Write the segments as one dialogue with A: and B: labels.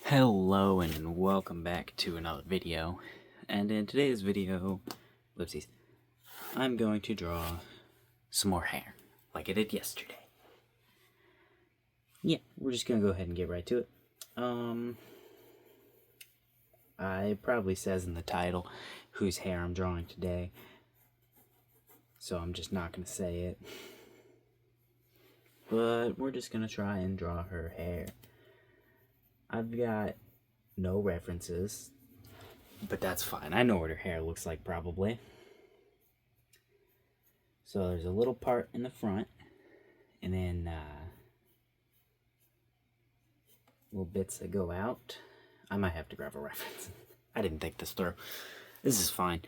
A: Hello and welcome back to another video, and in today's video, whoopsies, I'm going to draw some more hair, like I did yesterday. Yeah, we're just gonna go ahead and get right to it. It probably says in the title whose hair I'm drawing today, so I'm just not gonna say it. But we're just gonna try and draw her hair. I've got no references, but that's fine. I know what her hair looks like, probably. So there's a little part in the front, and then little bits that go out. I might have to grab a reference. I didn't think this through. This is fine.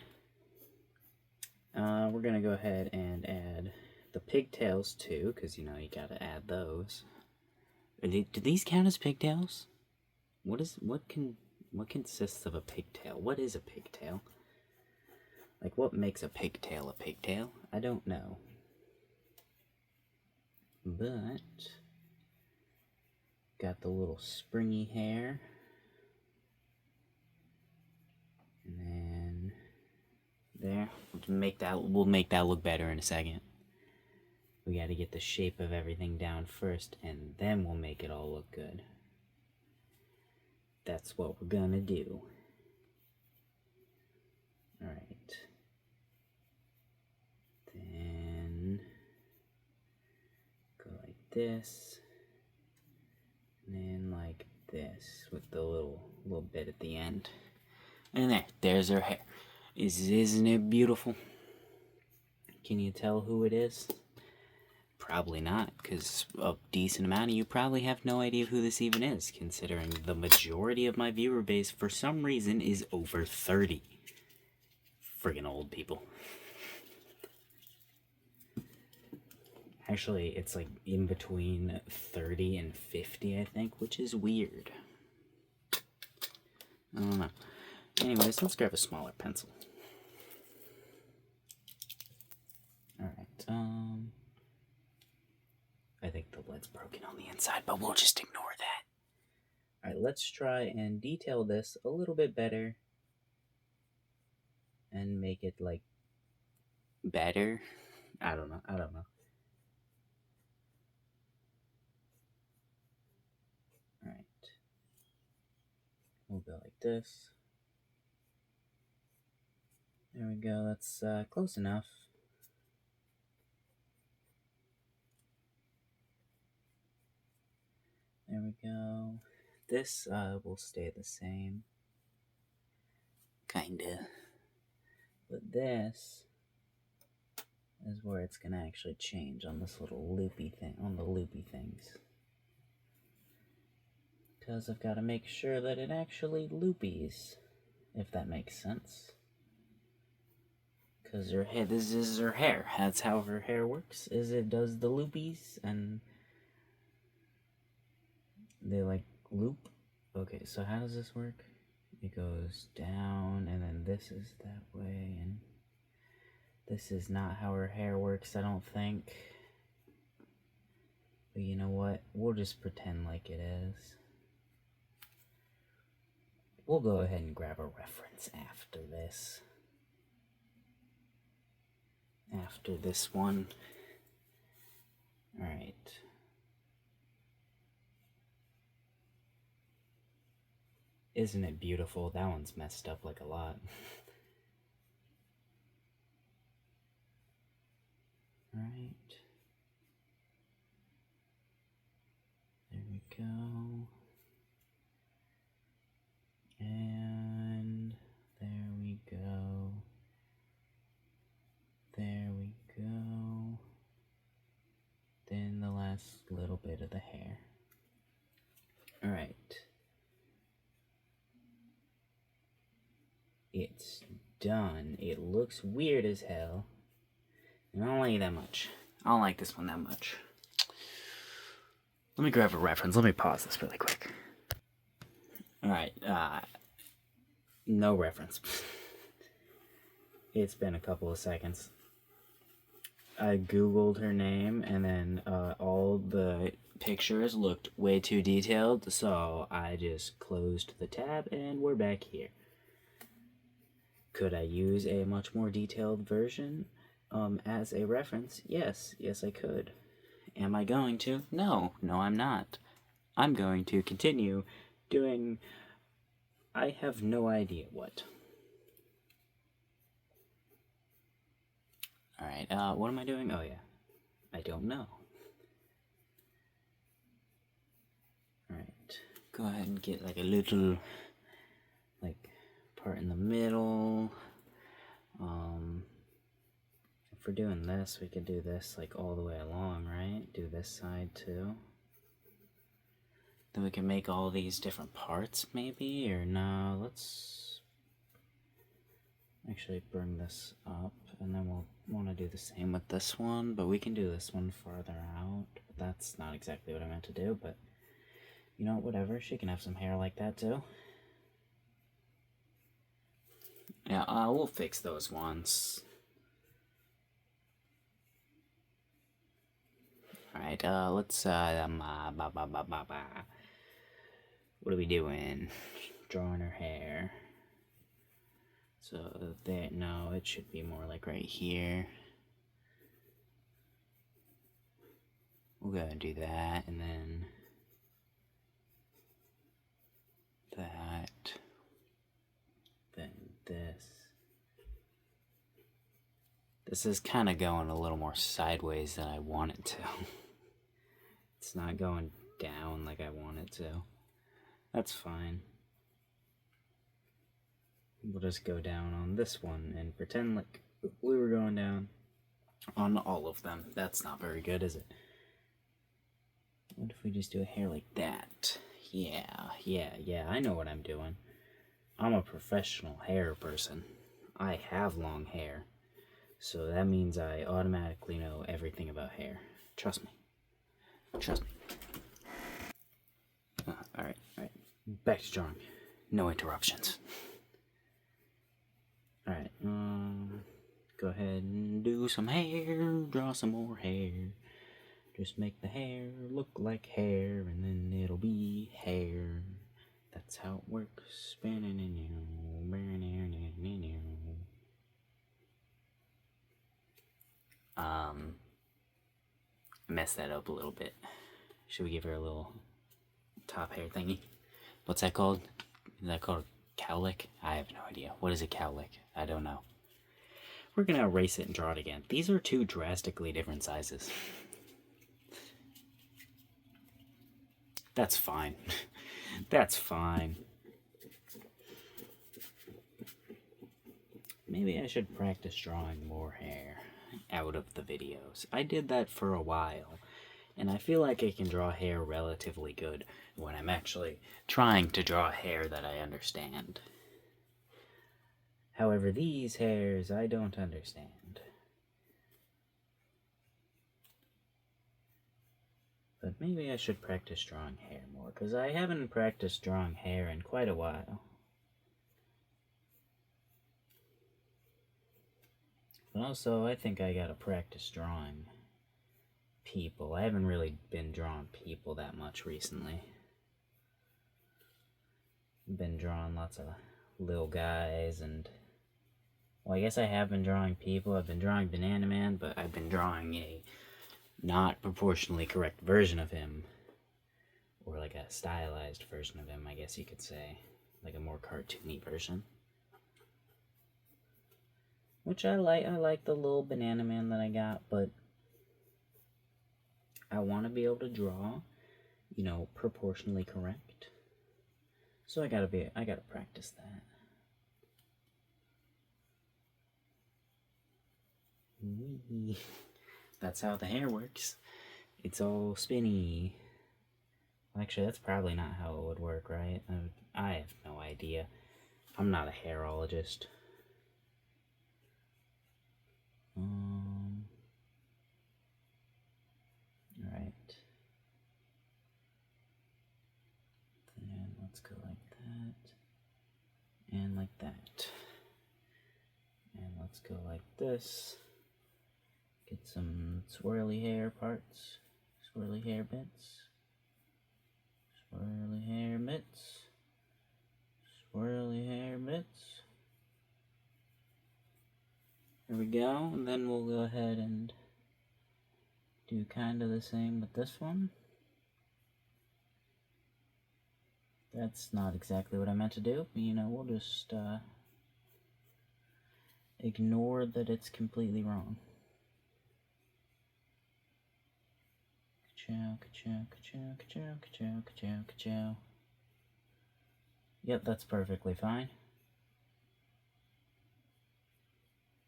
A: We're going to go ahead and add the pigtails too, because, you gotta add those. Do these count as pigtails? What consists of a pigtail? What is a pigtail? Like, what makes a pigtail a pigtail? I don't know. But got the little springy hair. And then there. We'll make that look better in a second. We gotta get the shape of everything down first, and then we'll make it all look good. That's what we're gonna do. Alright. Then go like this. And then like this with the little bit at the end. And there's her hair. Isn't it beautiful? Can you tell who it is? Probably not, because a decent amount of you probably have no idea who this even is, considering the majority of my viewer base, for some reason, is over 30. Friggin' old people. Actually, it's like in between 30 and 50, I think, which is weird. I don't know. Anyways, let's grab a smaller pencil. Alright, I think the lead's broken on the inside, but we'll just ignore that. Alright, let's try and detail this a little bit better. And make it, like, better? I don't know. Alright. We'll go like this. There we go, that's close enough. There we go. This will stay the same. Kinda. But this is where it's gonna actually change on this little loopy thing, on the loopy things. Because I've got to make sure that it actually loopies, if that makes sense. Because her head, this is her hair. That's how her hair works, is it does the loopies, and they, like, loop. Okay, so how does this work? It goes down, and then this is that way, and this is not how her hair works, I don't think. But you know what? We'll just pretend like it is. We'll go ahead and grab a reference after this. After this one. Alright. Isn't it beautiful? That one's messed up like a lot. Alright. There we go. And there we go. There we go. Then the last little bit of the hair. Alright. It's done. It looks weird as hell. And I don't like it that much. I don't like this one that much. Let me grab a reference. Let me pause this really quick. Alright, no reference. It's been a couple of seconds. I googled her name, and then all the pictures looked way too detailed, so I just closed the tab and we're back here. Could I use a much more detailed version as a reference? Yes, I could. Am I going to? No, I'm not. I'm going to continue doing, I have no idea what. Alright, what am I doing? Oh yeah, I don't know. Alright, go ahead and get like a little, like, part in the middle. If we're doing this, we could do this like all the way along, right? Do this side too. Then we can make all these different parts, maybe? Or no, let's actually bring this up, and then we'll want to do the same with this one, but we can do this one farther out. But that's not exactly what I meant to do, but you know, whatever. She can have some hair like that too. Yeah, we'll fix those once. Alright, let's, what are we doing? Drawing her hair. So, there, no, it should be more like right here. We'll go and do that, and then that, then this. This is kind of going a little more sideways than I want it to. It's not going down like I want it to. That's fine. We'll just go down on this one and pretend like we were going down on all of them. That's not very good, is it? What if we just do a hair like that? Yeah, I know what I'm doing. I'm a professional hair person. I have long hair. So that means I automatically know everything about hair. Trust me. Alright. Back to drawing. No interruptions. Alright, go ahead and do some hair. Draw some more hair. Just make the hair look like hair, and then it'll be hair. That's how it works. Messed that up a little bit. Should we give her a little top hair thingy? What's that called? Is that called a cowlick? I have no idea. What is a cowlick? I don't know. We're gonna erase it and draw it again. These are two drastically different sizes. That's fine. That's fine. Maybe I should practice drawing more hair out of the videos. I did that for a while, and I feel like I can draw hair relatively good when I'm actually trying to draw hair that I understand. However, these hairs I don't understand. But maybe I should practice drawing hair more, because I haven't practiced drawing hair in quite a while. But also, I think I gotta practice drawing people. I haven't really been drawing people that much recently. I've been drawing lots of little guys and... Well, I guess I have been drawing people. I've been drawing Banana Man, but I've been drawing a not proportionally correct version of him. Or like a stylized version of him, I guess you could say. Like a more cartoony version. Which I like. I like the little Banana Man that I got, but I want to be able to draw, you know, proportionally correct. So I gotta practice that. Whee. That's how the hair works. It's all spinny. Actually, that's probably not how it would work, right? I have no idea. I'm not a hairologist. Alright. Then let's go like that. And like that. And let's go like this. Get some swirly hair parts, swirly hair bits, swirly hair bits, swirly hair bits. There we go, and then we'll go ahead and do kind of the same with this one. That's not exactly what I meant to do, but you know, we'll just ignore that it's completely wrong. Ka-chow, ka-chow, ka-chow, ka-chow, ka-chow, ka-chow, ka-chow. Yep, that's perfectly fine.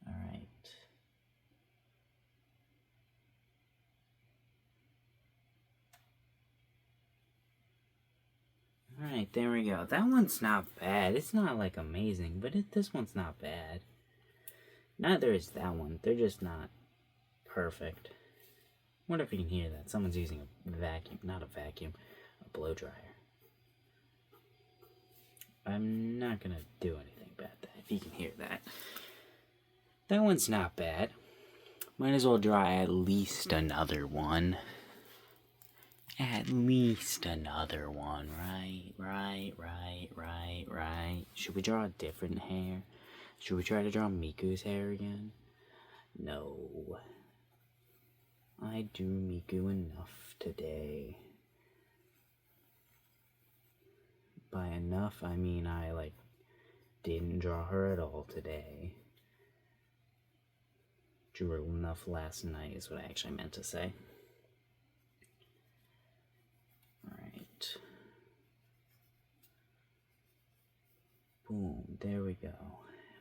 A: Alright. Alright, there we go. That one's not bad. It's not, like, amazing, but this one's not bad. Neither is that one. They're just not perfect. Wonder if you can hear that. Someone's using a vacuum. Not a vacuum. A blow dryer. I'm not gonna do anything about that, if you can hear that. That one's not bad. Might as well draw at least another one. At least another one, right? Should we draw a different hair? Should we try to draw Miku's hair again? No. I drew Miku enough today. By enough, I mean I, like, didn't draw her at all today. Drew her enough last night is what I actually meant to say. Alright. Boom, there we go.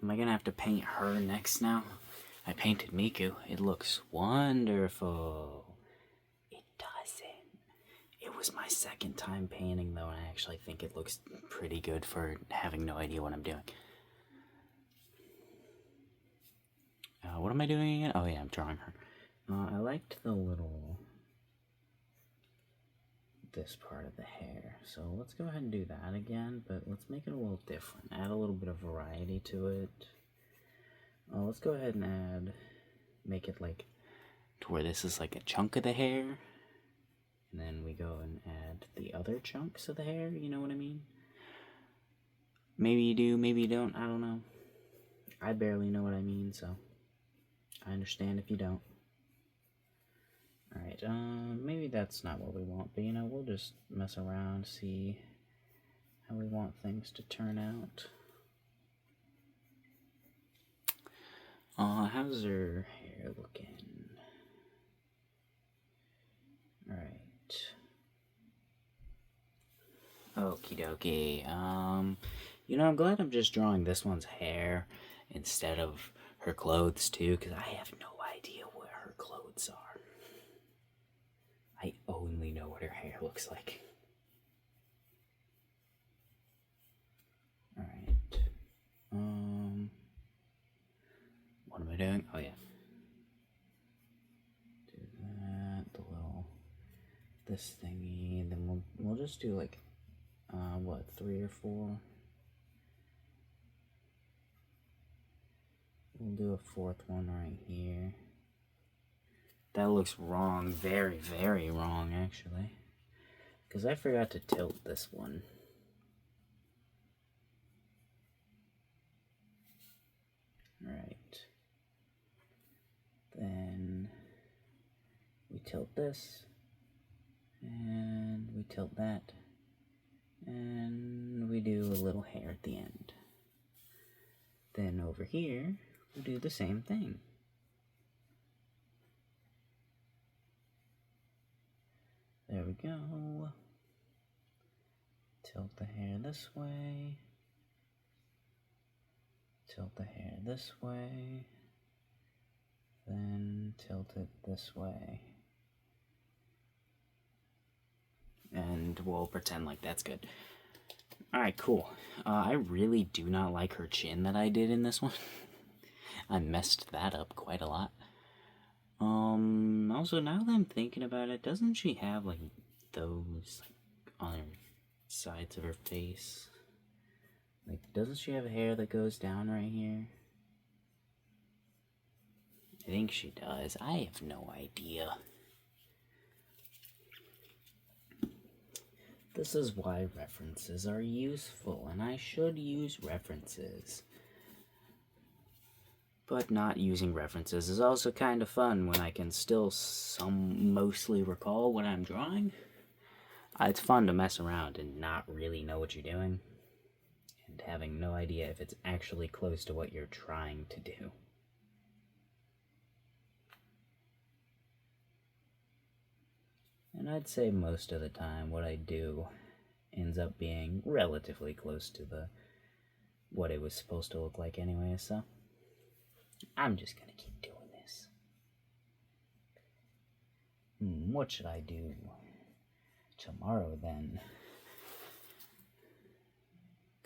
A: Am I gonna have to paint her next now? I painted Miku. It looks wonderful. It doesn't. It was my second time painting though, and I actually think it looks pretty good for having no idea what I'm doing. What am I doing again? Oh yeah, I'm drawing her. I liked the little... this part of the hair. So let's go ahead and do that again, but let's make it a little different. Add a little bit of variety to it. Let's go ahead and make it like to where this is like a chunk of the hair. And then we go and add the other chunks of the hair, you know what I mean? Maybe you do, maybe you don't, I don't know. I barely know what I mean, so I understand if you don't. Alright, maybe that's not what we want, but you know, we'll just mess around, see how we want things to turn out. How's her hair looking? Alright. Okie dokie. You know, I'm glad I'm just drawing this one's hair instead of her clothes too, because I have no idea what her clothes are. I only know what her hair looks like. Alright. What am I doing? Oh yeah. Do that, the little, this thingy, and then we'll just do like, what, 3 or 4? We'll do a 4th one right here. That looks wrong, very, very wrong, actually. Because I forgot to tilt this one. Alright. Then we tilt this. And we tilt that. And we do a little hair at the end. Then over here, we'll do the same thing. There we go. Tilt the hair this way. Tilt the hair this way. Then tilt it this way. And we'll pretend like that's good. Alright, cool. I really do not like her chin that I did in this one. I messed that up quite a lot. Also, now that I'm thinking about it, doesn't she have, like, those, like, on her sides of her face? Like, doesn't she have hair that goes down right here? think she does. I have no idea. This is why references are useful, and I should use references. But not using references is also kind of fun when I can still mostly recall what I'm drawing. It's fun to mess around and not really know what you're doing, and having no idea if it's actually close to what you're trying to do. And I'd say most of the time what I do ends up being relatively close to what it was supposed to look like anyway, so I'm just gonna keep doing this. What should I do tomorrow then?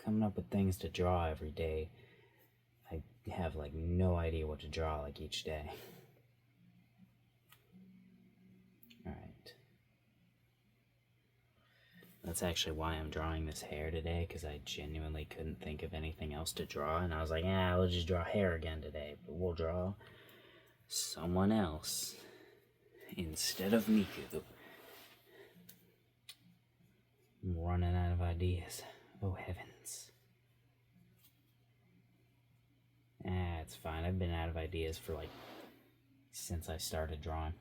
A: Coming up with things to draw every day. I have like no idea what to draw like each day. Alright. That's actually why I'm drawing this hair today, because I genuinely couldn't think of anything else to draw, and I was like, we'll just draw hair again today, but we'll draw someone else instead of Miku. I'm running out of ideas. Oh heavens. It's fine. I've been out of ideas for since I started drawing.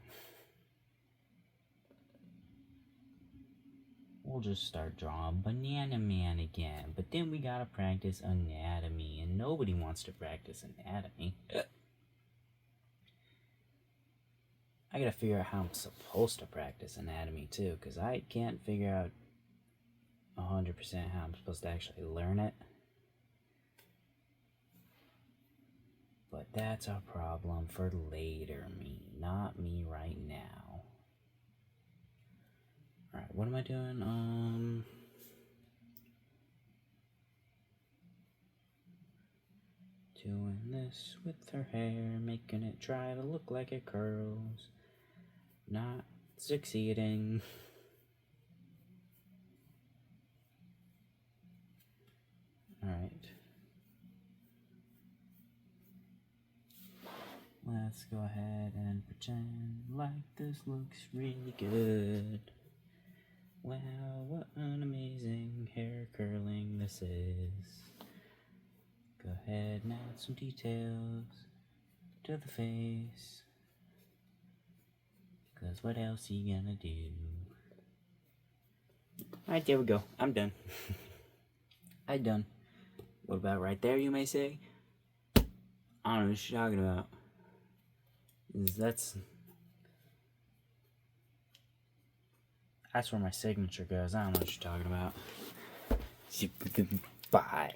A: We'll just start drawing Banana Man again, but then we gotta practice anatomy, and nobody wants to practice anatomy. I gotta figure out how I'm supposed to practice anatomy too, because I can't figure out 100% how I'm supposed to actually learn it. But that's a problem for later me, not me right now. Alright, what am I doing? Doing this with her hair, making it try to look like it curls. Not succeeding. Alright. Let's go ahead and pretend like this looks really good. Wow, what an amazing hair curling this is. Go ahead and add some details to the face. Cause what else are you gonna do? Alright, there we go. I'm done. I'm done. What about right there, you may say? I don't know what you're talking about. That's where my signature goes. I don't know what you're talking about. Bye.